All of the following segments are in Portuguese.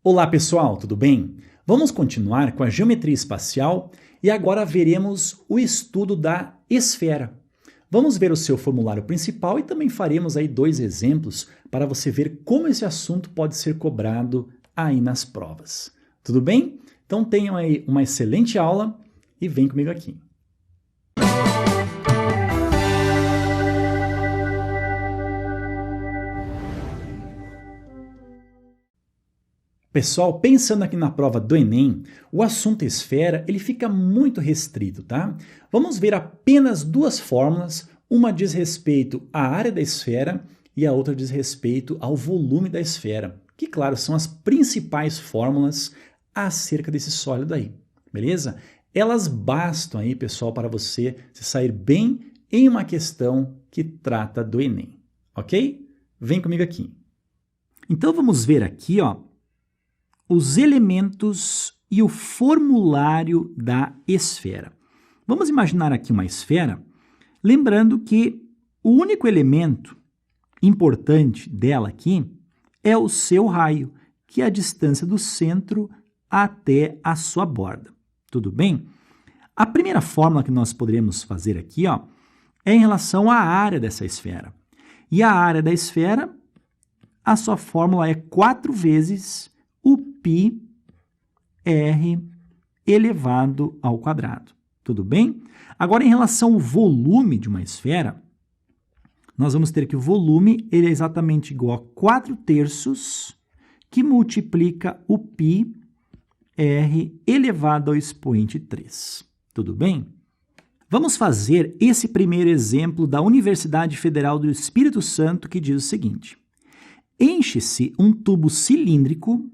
Olá pessoal, tudo bem? Vamos continuar com a geometria espacial e agora veremos o estudo da esfera. Vamos ver o seu formulário principal e também faremos aí 2 exemplos para você ver como esse assunto pode ser cobrado aí nas provas. Tudo bem? Então tenham aí uma excelente aula e vem comigo aqui. Pessoal, pensando aqui na prova do Enem, o assunto esfera ele fica muito restrito, tá? Vamos ver apenas 2 fórmulas, uma diz respeito à área da esfera e a outra diz respeito ao volume da esfera, que claro, são as principais fórmulas acerca desse sólido aí, beleza? Elas bastam aí, pessoal, para você se sair bem em uma questão que trata do Enem, ok? Vem comigo aqui. Então vamos ver aqui, ó, os elementos e o formulário da esfera. Vamos imaginar aqui uma esfera, lembrando que o único elemento importante dela aqui é o seu raio, que é a distância do centro até a sua borda. Tudo bem? A primeira fórmula que nós poderíamos fazer aqui, ó, é em relação à área dessa esfera. E a área da esfera, a sua fórmula é 4 vezes o πr elevado ao quadrado. Tudo bem? Agora, em relação ao volume de uma esfera, nós vamos ter que o volume ele é exatamente igual a 4/3 que multiplica o πr elevado ao expoente 3. Tudo bem? Vamos fazer esse primeiro exemplo da Universidade Federal do Espírito Santo, que diz o seguinte: enche-se um tubo cilíndrico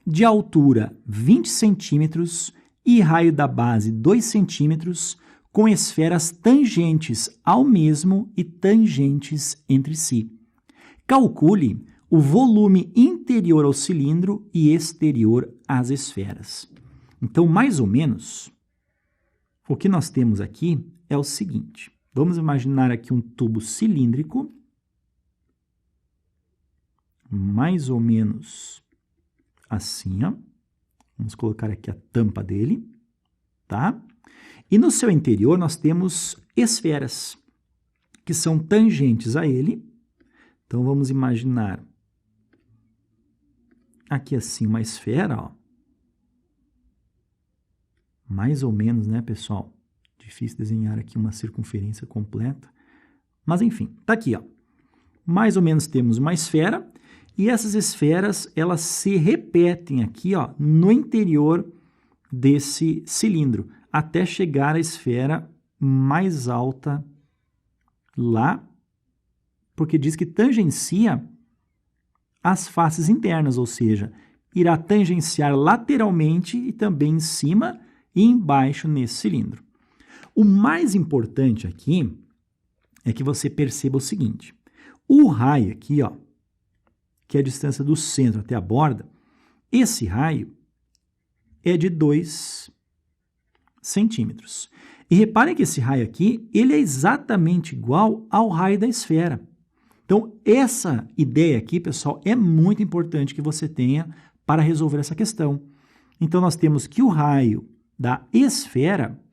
de altura 20 centímetros e raio da base 2 centímetros, com esferas tangentes ao mesmo e tangentes entre si. Calcule o volume interior ao cilindro e exterior às esferas. Então, mais ou menos, o que nós temos aqui é o seguinte. Vamos imaginar aqui um tubo cilíndrico, mais ou menos assim, ó. Vamos colocar aqui a tampa dele, tá? E no seu interior nós temos esferas, que são tangentes a ele. Então, vamos imaginar aqui assim uma esfera, ó. Mais ou menos, né, pessoal? Difícil desenhar aqui uma circunferência completa. Mas, enfim, tá aqui, ó. Mais ou menos temos uma esfera. E essas esferas, elas se repetem aqui, ó, no interior desse cilindro, até chegar à esfera mais alta lá, porque diz que tangencia as faces internas, ou seja, irá tangenciar lateralmente e também em cima e embaixo nesse cilindro. O mais importante aqui é que você perceba o seguinte: o raio aqui, ó, que é a distância do centro até a borda, esse raio é de 2 centímetros. E reparem que esse raio aqui, ele é exatamente igual ao raio da esfera. Então, essa ideia aqui, pessoal, é muito importante que você tenha para resolver essa questão. Então, nós temos que o raio da esfera,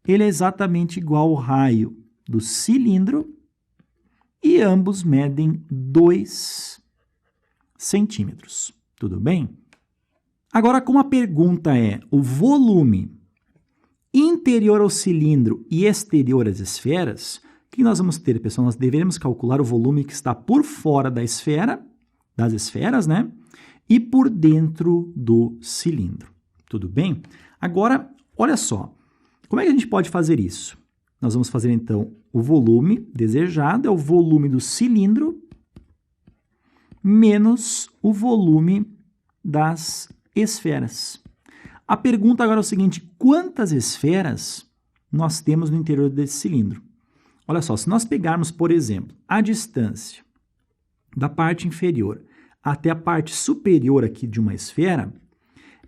ele é exatamente igual ao raio do cilindro e ambos medem 2 centímetros. Tudo bem? Agora, como a pergunta é o volume interior ao cilindro e exterior às esferas, o que nós vamos ter, pessoal? Nós deveremos calcular o volume que está por fora da esfera, das esferas, né? E por dentro do cilindro. Tudo bem? Agora, olha só. Como é que a gente pode fazer isso? Nós vamos fazer, então, o volume desejado é o volume do cilindro menos o volume das esferas. A pergunta agora é o seguinte: quantas esferas nós temos no interior desse cilindro? Olha só, se nós pegarmos, por exemplo, a distância da parte inferior até a parte superior aqui de uma esfera,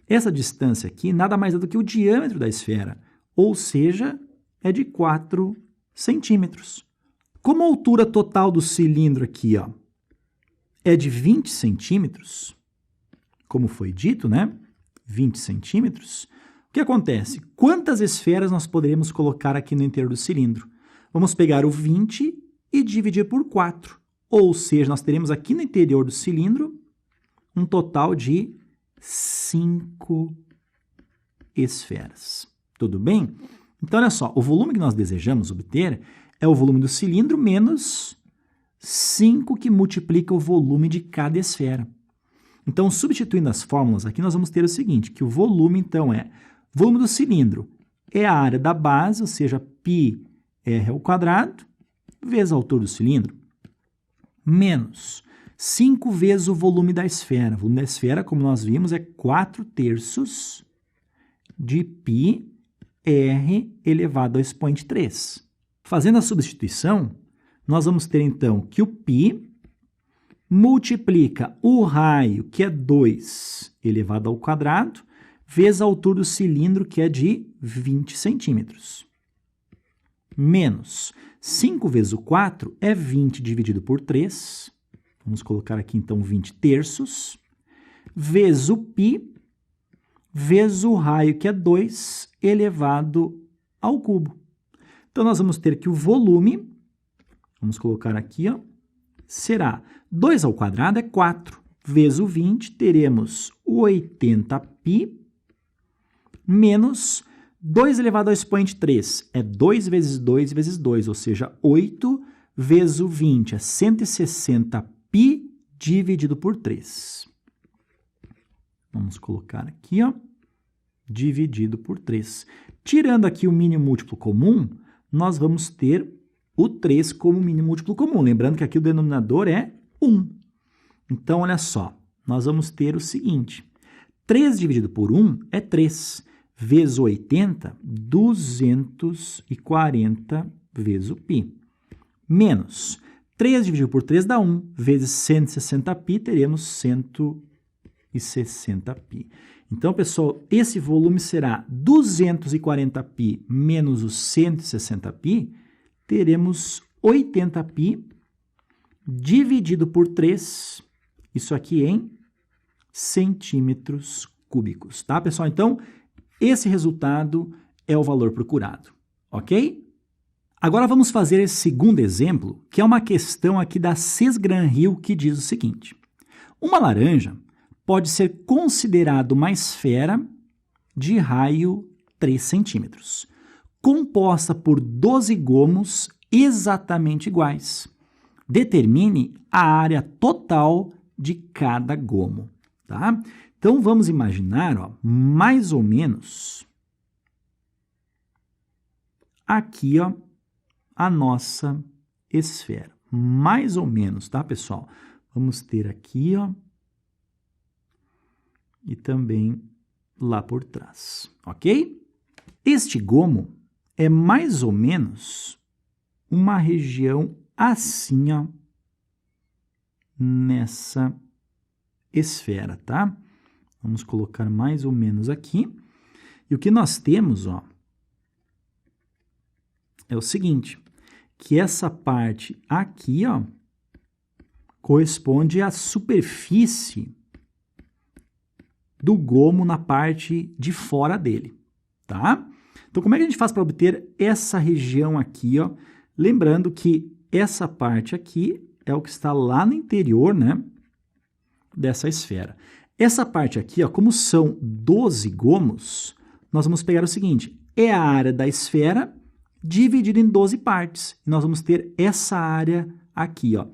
essa distância aqui nada mais é do que o diâmetro da esfera, ou seja, é de 4 centímetros. Como a altura total do cilindro aqui, ó, é de 20 centímetros, como foi dito, né? 20 centímetros. O que acontece? Quantas esferas nós poderemos colocar aqui no interior do cilindro? Vamos pegar o 20 e dividir por 4. Ou seja, nós teremos aqui no interior do cilindro um total de 5 esferas. Tudo bem? Então, olha só, o volume que nós desejamos obter é o volume do cilindro menos 5 que multiplica o volume de cada esfera. Então, substituindo as fórmulas aqui, nós vamos ter o seguinte, que o volume, então, volume do cilindro é a área da base, ou seja, πr ao quadrado, vezes a altura do cilindro, menos 5 vezes o volume da esfera. O volume da esfera, como nós vimos, é 4/3 de πr elevado ao expoente 3. Fazendo a substituição, nós vamos ter, então, que o π multiplica o raio, que é 2 elevado ao quadrado, vezes a altura do cilindro, que é de 20 centímetros. Menos 5 vezes o 4 é 20 dividido por 3. Vamos colocar aqui, então, 20/3. Vezes o π, vezes o raio, que é 2 elevado ao cubo. Então, nós vamos ter que o volume, vamos colocar aqui, ó, será 2 ao quadrado é 4, vezes o 20, teremos o 80π, menos 2 elevado ao expoente 3, é 2 vezes 2 vezes 2, ou seja, 8 vezes o 20, é 160π dividido por 3. Vamos colocar aqui, ó, dividido por 3. Tirando aqui o mínimo múltiplo comum, nós vamos ter o 3 como mínimo múltiplo comum. Lembrando que aqui o denominador é 1. Então, olha só, nós vamos ter o seguinte, 3 dividido por 1 é 3, vezes 80, 240 vezes o π. Menos 3 dividido por 3 dá 1, vezes 160π, teremos 160π. Então, pessoal, esse volume será 240π menos os 160π, teremos 80π dividido por 3, isso aqui em centímetros cúbicos, tá, pessoal? Então, esse resultado é o valor procurado, ok? Agora vamos fazer esse segundo exemplo, que é uma questão aqui da Cesgran-Hill, que diz o seguinte: uma laranja pode ser considerada uma esfera de raio 3 centímetros, composta por 12 gomos exatamente iguais. Determine a área total de cada gomo, tá? Então, vamos imaginar, ó, mais ou menos aqui, ó, a nossa esfera. Mais ou menos, tá, pessoal? Vamos ter aqui, ó, e também lá por trás, ok? Este gomo é mais ou menos uma região assim, ó, nessa esfera, tá? Vamos colocar mais ou menos aqui. E o que nós temos, ó, é o seguinte, que essa parte aqui, ó, corresponde à superfície do gomo na parte de fora dele, tá? Então, como é que a gente faz para obter essa região aqui, ó? Lembrando que essa parte aqui é o que está lá no interior, né, dessa esfera. Essa parte aqui, ó, como são 12 gomos, nós vamos pegar o seguinte, é a área da esfera dividida em 12 partes. E nós vamos ter essa área aqui, ó.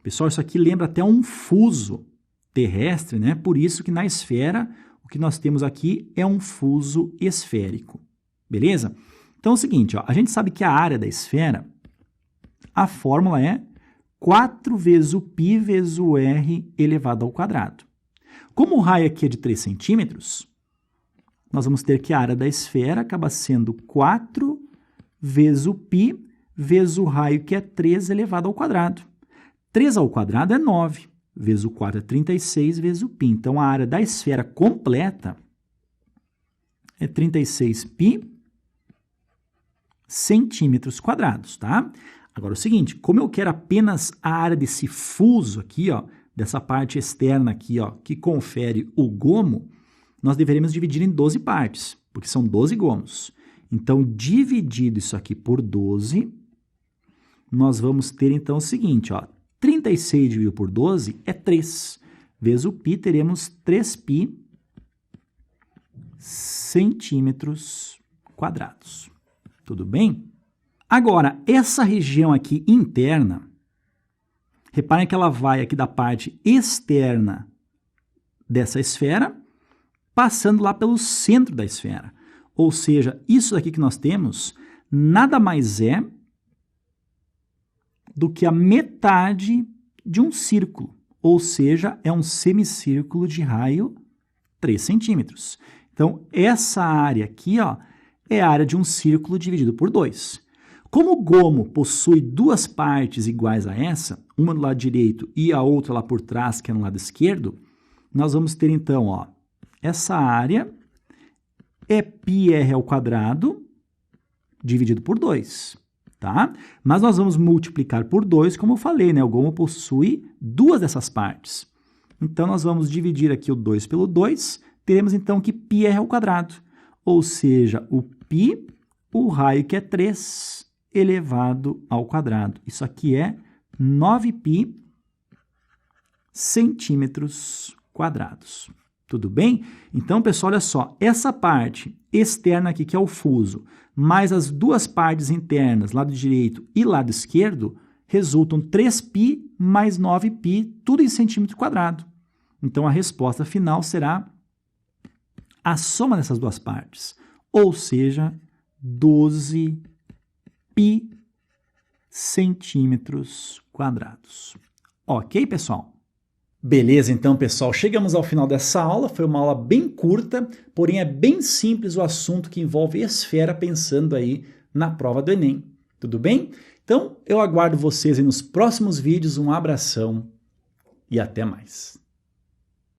Pessoal, isso aqui lembra até um fuso terrestre, né? Por isso que na esfera, o que nós temos aqui é um fuso esférico. Beleza? Então é o seguinte, ó, a gente sabe que a área da esfera, a fórmula é 4 vezes o π vezes o r elevado ao quadrado. Como o raio aqui é de 3 centímetros, nós vamos ter que a área da esfera acaba sendo 4 vezes o π vezes o raio, que é 3 elevado ao quadrado. 3 ao quadrado é 9, vezes o 4 é 36, vezes o π. Então, a área da esfera completa é 36π centímetros quadrados, tá? Agora, o seguinte, como eu quero apenas a área desse fuso aqui, ó, dessa parte externa aqui, ó, que confere o gomo, nós deveremos dividir em 12 partes, porque são 12 gomos. Então, dividido isso aqui por 12, nós vamos ter então o seguinte, ó, 36 dividido por 12 é 3. Vezes o π, teremos 3π centímetros quadrados. Tudo bem? Agora, essa região aqui interna, reparem que ela vai aqui da parte externa dessa esfera, passando lá pelo centro da esfera. Ou seja, isso daqui que nós temos nada mais é do que a metade de um círculo. Ou seja, é um semicírculo de raio 3 centímetros. Então, essa área aqui, ó, é a área de um círculo dividido por 2. Como o gomo possui duas partes iguais a essa, uma do lado direito e a outra lá por trás, que é no lado esquerdo, nós vamos ter então, ó, essa área é πr ao quadrado dividido por 2, tá? Mas nós vamos multiplicar por 2, como eu falei, né? O gomo possui duas dessas partes. Então, nós vamos dividir aqui o 2 pelo 2, teremos então que πr ao quadrado, ou seja, o π, o raio que é 3, elevado ao quadrado. Isso aqui é 9π centímetros quadrados. Tudo bem? Então, pessoal, olha só, essa parte externa aqui, que é o fuso, mais as duas partes internas, lado direito e lado esquerdo, resultam 3π mais 9π, tudo em centímetro quadrado. Então, a resposta final será a soma dessas duas partes, ou seja, 12π centímetros quadrados. Ok, pessoal? Beleza, então, pessoal, chegamos ao final dessa aula. Foi uma aula bem curta, porém é bem simples o assunto que envolve esfera, pensando aí na prova do Enem. Tudo bem? Então, eu aguardo vocês aí nos próximos vídeos. Um abração e até mais.